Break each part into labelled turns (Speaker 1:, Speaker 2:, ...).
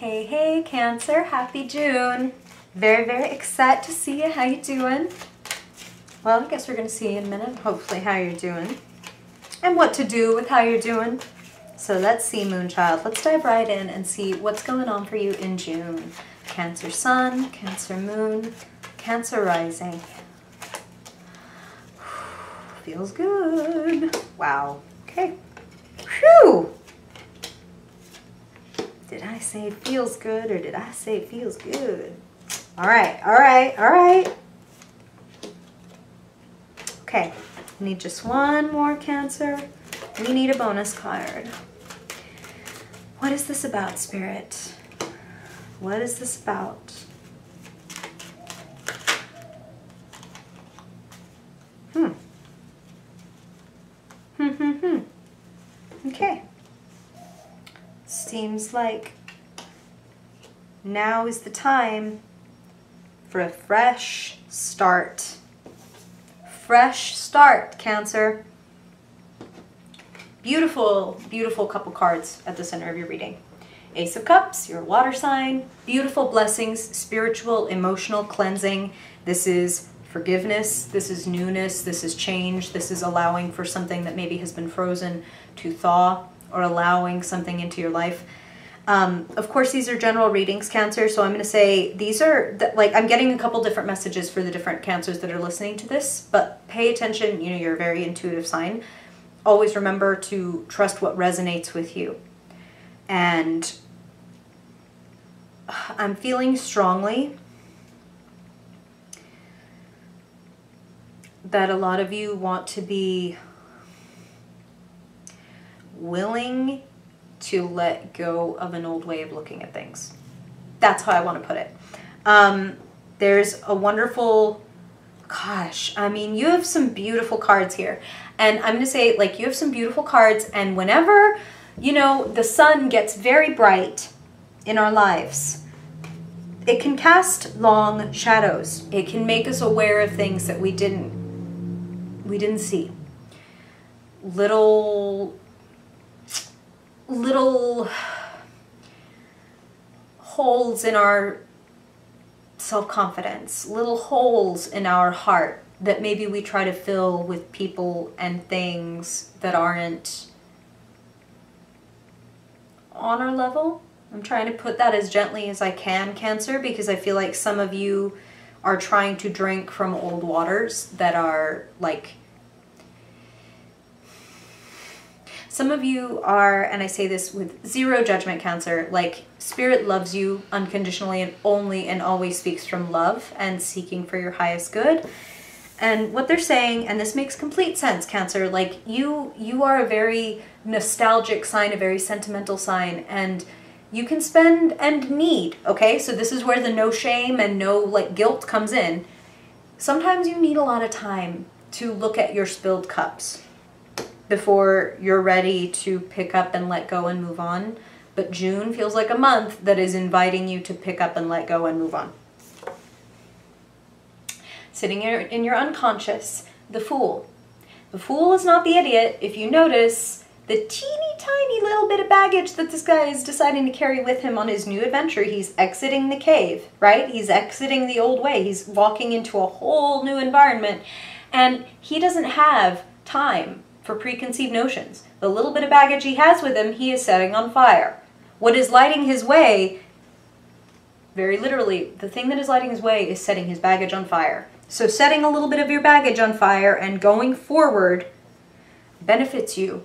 Speaker 1: Hey, hey, Cancer. Happy June. Very, very excited to see you. How you doing? Well, I guess we're going to see in a minute, hopefully, how you're doing and what to do with how you're doing. So let's see, Moonchild. Let's dive right in and see what's going on for you in June. Cancer Sun, Cancer Moon, Cancer Rising. Feels good. Wow. Okay. Whew. Did I say it feels good or did I say it feels good? All right, all right, all right. Okay, we need just one more, Cancer. We need a bonus card. What is this about, Spirit? What is this about? Okay. Seems like now is the time for a fresh start. Fresh start, Cancer. Beautiful, beautiful couple cards at the center of your reading. Ace of Cups, your water sign. Beautiful blessings, spiritual, emotional cleansing. This is forgiveness, this is newness, this is change, this is allowing for something that maybe has been frozen to thaw, or allowing something into your life. Of course, these are general readings, Cancer, so I'm going to say these are, like, I'm getting a couple different messages for the different Cancers that are listening to this, but pay attention. You know, you're a very intuitive sign. Always remember to trust what resonates with you. And I'm feeling strongly that a lot of you want to be willing to let go of an old way of looking at things. That's how I want to put it. There's a wonderful, gosh, I mean, you have some beautiful cards here. And I'm going to say, like, you have some beautiful cards, and whenever, you know, the sun gets very bright in our lives, it can cast long shadows. It can make us aware of things that we didn't see. Little holes in our self-confidence, little holes in our heart that maybe we try to fill with people and things that aren't on our level. I'm trying to put that as gently as I can, Cancer, because I feel like some of you are trying to drink from old waters that are like, some of you are, and I say this with zero judgment, Cancer, like, Spirit loves you unconditionally and only and always speaks from love and seeking for your highest good. And what they're saying, and this makes complete sense, Cancer, like, you are a very nostalgic sign, a very sentimental sign, and you can spend and need, okay? So this is where the no shame and no, like, guilt comes in. Sometimes you need a lot of time to look at your spilled cups before you're ready to pick up and let go and move on. But June feels like a month that is inviting you to pick up and let go and move on. Sitting in your unconscious, the Fool. The Fool is not the idiot. If you notice the teeny tiny little bit of baggage that this guy is deciding to carry with him on his new adventure, he's exiting the cave, right? He's exiting the old way. He's walking into a whole new environment, and he doesn't have time for preconceived notions. The little bit of baggage he has with him, he is setting on fire. What is lighting his way, very literally, the thing that is lighting his way is setting his baggage on fire. So setting a little bit of your baggage on fire and going forward benefits you.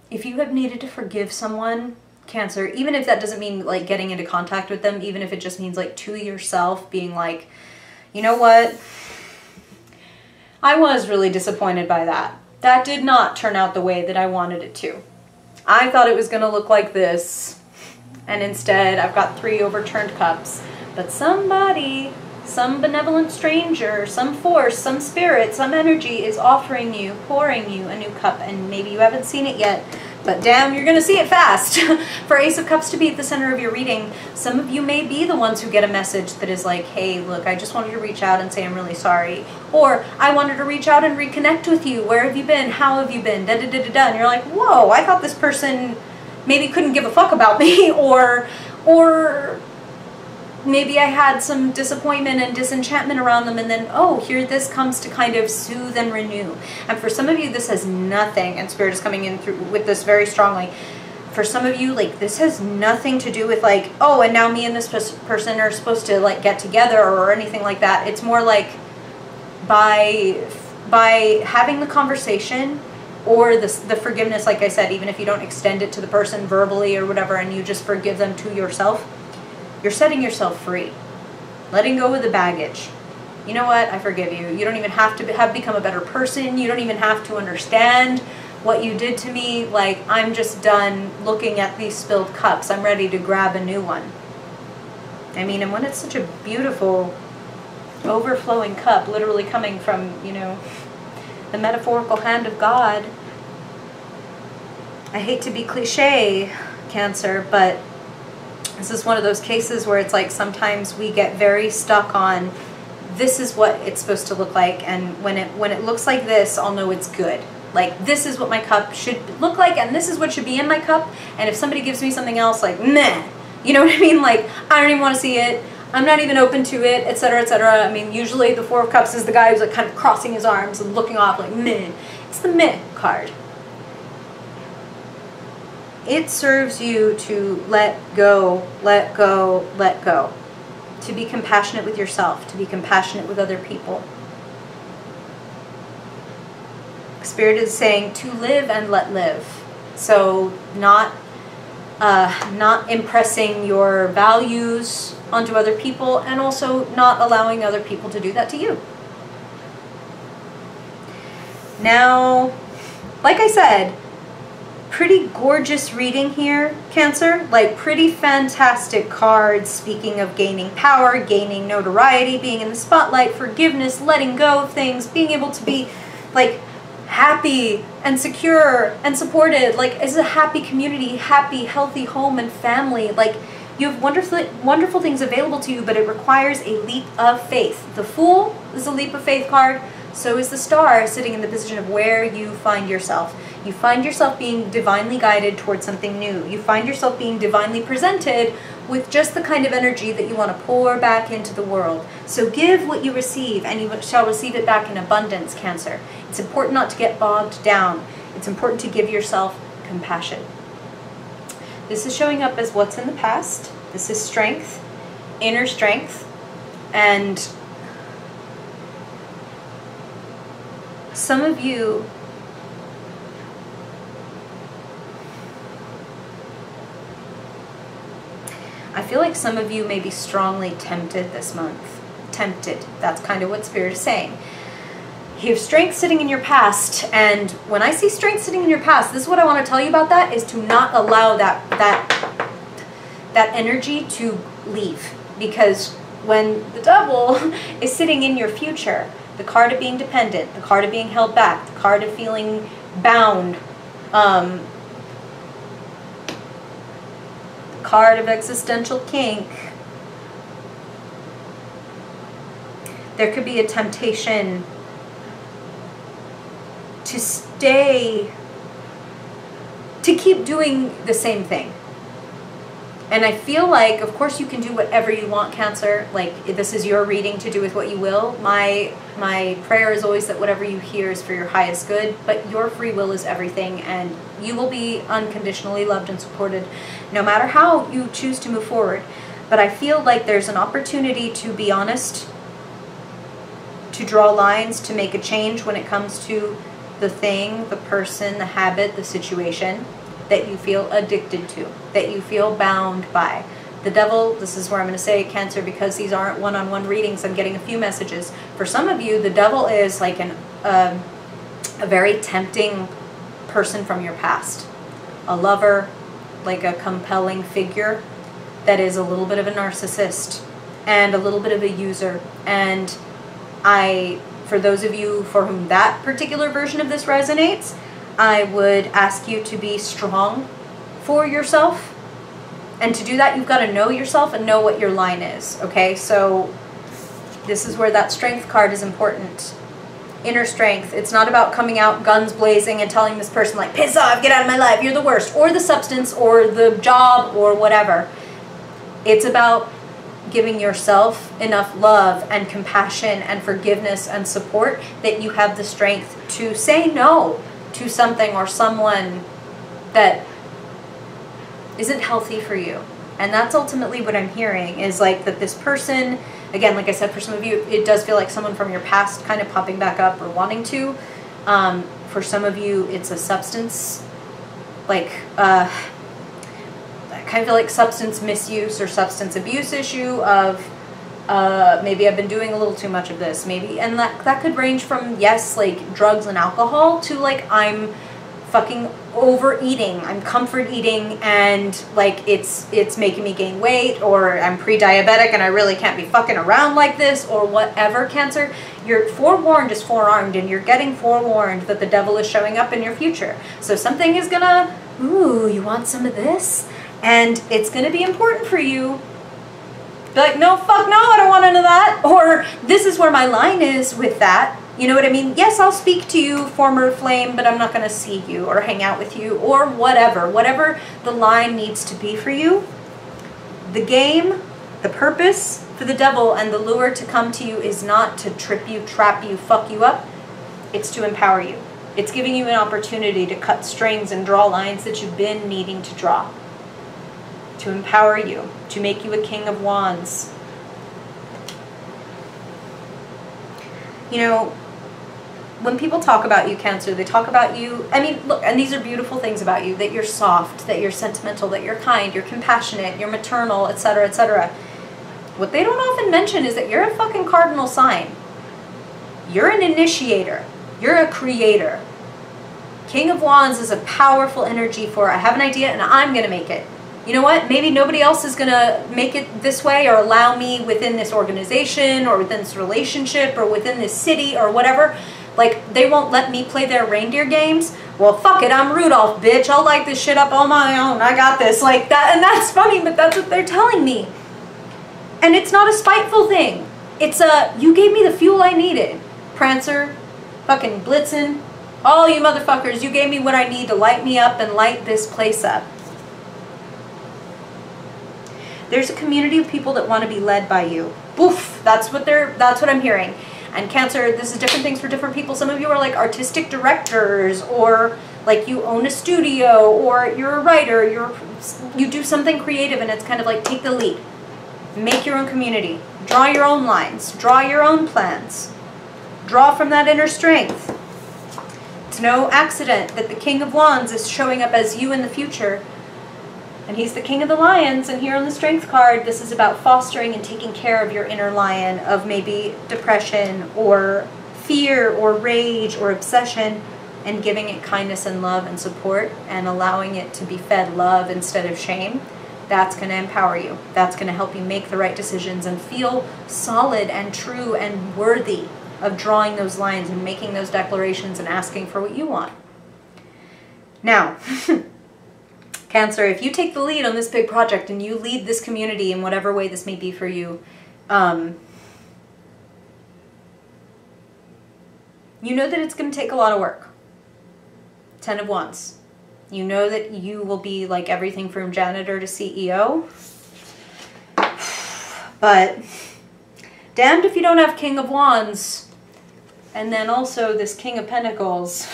Speaker 1: If you have needed to forgive someone, Cancer, even if that doesn't mean, like, getting into contact with them, even if it just means, like, to yourself being like, you know what, I was really disappointed by that. That did not turn out the way that I wanted it to. I thought it was going to look like this, and instead I've got 3 overturned cups. But somebody, some benevolent stranger, some force, some spirit, some energy is offering you, pouring you a new cup, and maybe you haven't seen it yet, but damn, you're going to see it fast. For Ace of Cups to be at the center of your reading, some of you may be the ones who get a message that is like, hey, look, I just wanted to reach out and say I'm really sorry. Or, I wanted to reach out and reconnect with you. Where have you been? How have you been? Da-da-da-da-da. And you're like, whoa, I thought this person maybe couldn't give a fuck about me, or Or maybe I had some disappointment and disenchantment around them, and then, oh, here this comes to kind of soothe and renew. And for some of you, this has nothing, and Spirit is coming in through with this very strongly. For some of you, like, this has nothing to do with, like, oh, and now me and this person are supposed to, like, get together or anything like that. It's more like by having the conversation or the forgiveness, like I said, even if you don't extend it to the person verbally or whatever, and you just forgive them to yourself, you're setting yourself free. Letting go of the baggage. You know what? I forgive you. You don't even have to have become a better person. You don't even have to understand what you did to me. Like, I'm just done looking at these spilled cups. I'm ready to grab a new one. I mean, and when it's such a beautiful, overflowing cup, literally coming from, you know, the metaphorical hand of God. I hate to be cliche, Cancer, but this is one of those cases where it's like sometimes we get very stuck on this is what it's supposed to look like, and when it looks like this, I'll know it's good. Like, this is what my cup should look like, and this is what should be in my cup, and if somebody gives me something else, like, meh. You know what I mean? Like, I don't even want to see it. I'm not even open to it, etc., etc. I mean, usually the Four of Cups is the guy who's like kind of crossing his arms and looking off like, meh. It's the meh card. It serves you to let go, let go, let go. To be compassionate with yourself, to be compassionate with other people. Spirit is saying to live and let live. So not impressing your values onto other people, and also not allowing other people to do that to you. Now, like I said, pretty gorgeous reading here, Cancer. Like, pretty fantastic cards, speaking of gaining power, gaining notoriety, being in the spotlight, forgiveness, letting go of things, being able to be, like, happy and secure and supported. Like, it's a happy community, happy, healthy home and family. Like, you have wonderful things available to you, but it requires a leap of faith. The Fool is a leap of faith card. So is the Star, sitting in the position of where you find yourself. You find yourself being divinely guided towards something new. You find yourself being divinely presented with just the kind of energy that you want to pour back into the world. So give what you receive, and you shall receive it back in abundance, Cancer. It's important not to get bogged down. It's important to give yourself compassion. This is showing up as what's in the past. This is strength, inner strength, and some of you I feel like some of you may be strongly tempted this month. Tempted. That's kind of what Spirit is saying. You have strength sitting in your past, and when I see strength sitting in your past, this is what I want to tell you about that, is to not allow that energy to leave. Because when the Devil is sitting in your future, the card of being dependent, the card of being held back, the card of feeling bound, the card of existential kink, there could be a temptation to keep doing the same thing. And I feel like, of course, you can do whatever you want, Cancer. Like, this is your reading, to do with what you will. My prayer is always that whatever you hear is for your highest good, but your free will is everything, and you will be unconditionally loved and supported no matter how you choose to move forward. But I feel like there's an opportunity to be honest, to draw lines, to make a change when it comes to the thing, the person, the habit, the situation that you feel addicted to, that you feel bound by. The Devil, this is where I'm going to say, Cancer, because these aren't one-on-one readings, I'm getting a few messages. For some of you, the Devil is like a very tempting person from your past. A lover, like a compelling figure that is a little bit of a narcissist and a little bit of a user. And for those of you for whom that particular version of this resonates, I would ask you to be strong for yourself. And to do that, you've got to know yourself and know what your line is, okay? So this is where that strength card is important. Inner strength. It's not about coming out guns blazing and telling this person, like, piss off, get out of my life, you're the worst, or the substance, or the job, or whatever. It's about giving yourself enough love and compassion and forgiveness and support that you have the strength to say no to something or someone that isn't healthy for you. And that's ultimately what I'm hearing, is like that this person, again, like I said, for some of you, it does feel like someone from your past kind of popping back up or wanting to. For some of you, it's a substance, like, I kind of feel like substance misuse or substance abuse issue of, maybe I've been doing a little too much of this, maybe, and that could range from, yes, like drugs and alcohol, to like I'm fucking overeating, I'm comfort eating, and like it's making me gain weight, or I'm pre-diabetic and I really can't be fucking around like this, or whatever, Cancer. You're forewarned is forearmed, and you're getting forewarned that the devil is showing up in your future. So something is gonna, ooh, you want some of this? And it's gonna be important for you. Be like, no, fuck no, I don't want none of that. Or this is where my line is with that. You know what I mean? Yes, I'll speak to you, former flame, but I'm not going to see you or hang out with you or whatever. Whatever the line needs to be for you. The game, the purpose for the devil and the lure to come to you is not to trip you, trap you, fuck you up. It's to empower you. It's giving you an opportunity to cut strings and draw lines that you've been needing to draw. To empower you, to make you a king of wands. You know, when people talk about you, Cancer, they talk about you, I mean, look, and these are beautiful things about you, that you're soft, that you're sentimental, that you're kind, you're compassionate, you're maternal, etc., etc. What they don't often mention is that you're a fucking cardinal sign. You're an initiator. You're a creator. King of Wands is a powerful energy for, I have an idea and I'm going to make it. You know what? Maybe nobody else is going to make it this way or allow me within this organization or within this relationship or within this city or whatever. Like, they won't let me play their reindeer games. Well, fuck it. I'm Rudolph, bitch. I'll light this shit up on my own. I got this. Like that. And that's funny, but that's what they're telling me. And it's not a spiteful thing. It's a, you gave me the fuel I needed. Prancer, fucking Blitzen, all you motherfuckers, you gave me what I need to light me up and light this place up. There's a community of people that want to be led by you. Boof, that's what I'm hearing. And Cancer, this is different things for different people. Some of you are like artistic directors, or like you own a studio, or you're a writer, you do something creative, and it's kind of like take the lead. Make your own community. Draw your own lines. Draw your own plans. Draw from that inner strength. It's no accident that the King of Wands is showing up as you in the future. And he's the King of the Lions, and here on the Strength card, this is about fostering and taking care of your inner lion of maybe depression or fear or rage or obsession, and giving it kindness and love and support and allowing it to be fed love instead of shame. That's going to empower you. That's going to help you make the right decisions and feel solid and true and worthy of drawing those lines and making those declarations and asking for what you want. Now, Cancer, if you take the lead on this big project and you lead this community in whatever way this may be for you, you know that it's going to take a lot of work. 10 of Wands. You know that you will be like everything from janitor to CEO. But damned if you don't have King of Wands. And then also this King of Pentacles.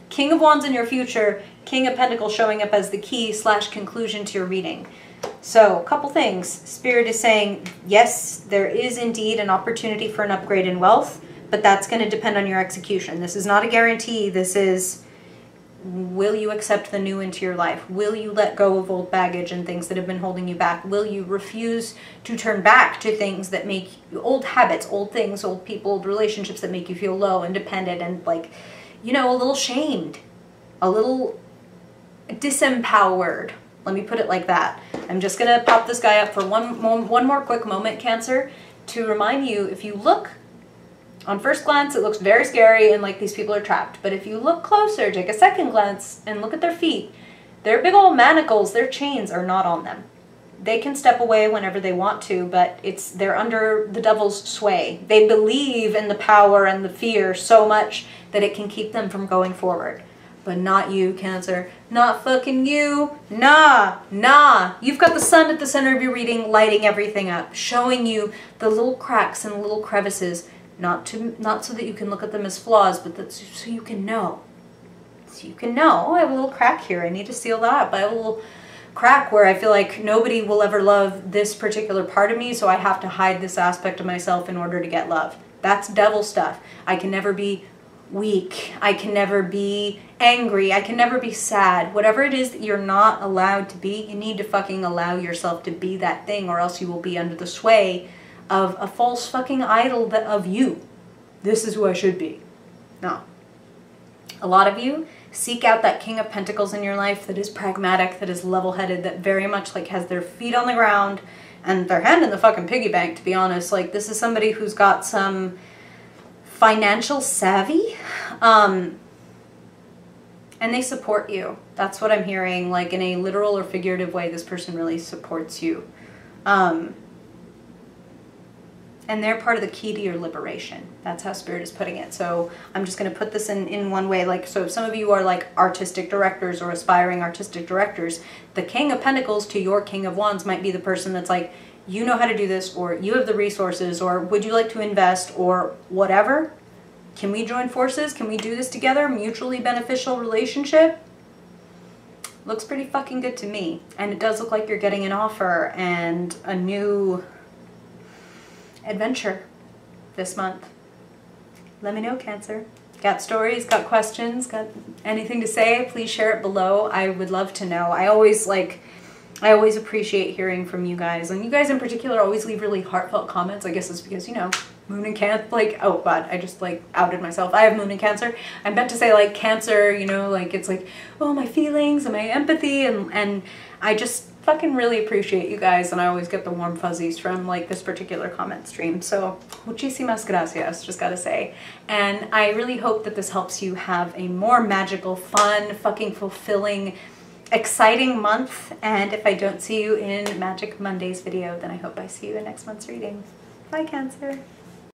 Speaker 1: King of Wands in your future, King of Pentacles showing up as the key / conclusion to your reading. So, a couple things. Spirit is saying, yes, there is indeed an opportunity for an upgrade in wealth, but that's going to depend on your execution. This is not a guarantee. This is, will you accept the new into your life? Will you let go of old baggage and things that have been holding you back? Will you refuse to turn back to things that make you, old habits, old things, old people, old relationships that make you feel low and dependent and like, you know, a little shamed, a little disempowered. Let me put it like that. I'm just going to pop this guy up for one more quick moment, Cancer, to remind you, if you look, on first glance, it looks very scary and like these people are trapped. But if you look closer, take a second glance and look at their feet, their big old manacles, their chains are not on them. They can step away whenever they want to, but they're under the devil's sway. They believe in the power and the fear so much that it can keep them from going forward. but not you, Cancer. Not fucking you. Nah. You've got the sun at the center of your reading, lighting everything up, showing you the little cracks and little crevices, not so that you can look at them as flaws, but so you can know. So you can know, oh, I have a little crack here. I need to seal that up. I have a little crack where I feel like nobody will ever love this particular part of me, so I have to hide this aspect of myself in order to get love. That's devil stuff. I can never be weak. I can never be angry. I can never be sad. Whatever it is that you're not allowed to be, you need to fucking allow yourself to be that thing, or else you will be under the sway of a false fucking idol of you. This is who I should be. No. A lot of you seek out that King of Pentacles in your life that is pragmatic, that is level-headed, that very much like has their feet on the ground and their hand in the fucking piggy bank, to be honest. Like, this is somebody who's got some financial savvy, and they support you. That's what I'm hearing. Like, in a literal or figurative way, this person really supports you. And they're part of the key to your liberation. That's how Spirit is putting it. So I'm just going to put this in one way. Like, so if some of you are like artistic directors or aspiring artistic directors, the King of Pentacles to your King of Wands might be the person that's like, you know how to do this, or you have the resources, or would you like to invest, or whatever. Can we join forces? Can we do this together? Mutually beneficial relationship? Looks pretty fucking good to me. And it does look like you're getting an offer and a new adventure this month. Let me know, Cancer. Got stories, got questions, got anything to say, please share it below. I would love to know. I always appreciate hearing from you guys, and you guys in particular always leave really heartfelt comments. I guess it's because, you know, Moon and Cancer, like, oh god, I just like outed myself. I have Moon and Cancer. I meant to say like Cancer, you know, like it's like, oh, my feelings and my empathy, and I just fucking really appreciate you guys, and I always get the warm fuzzies from like this particular comment stream. So muchísimas gracias, just gotta say. And I really hope that this helps you have a more magical, fun, fucking fulfilling, exciting month. And if I don't see you in Magic Monday's video, then I hope I see you in next month's reading. Bye, Cancer.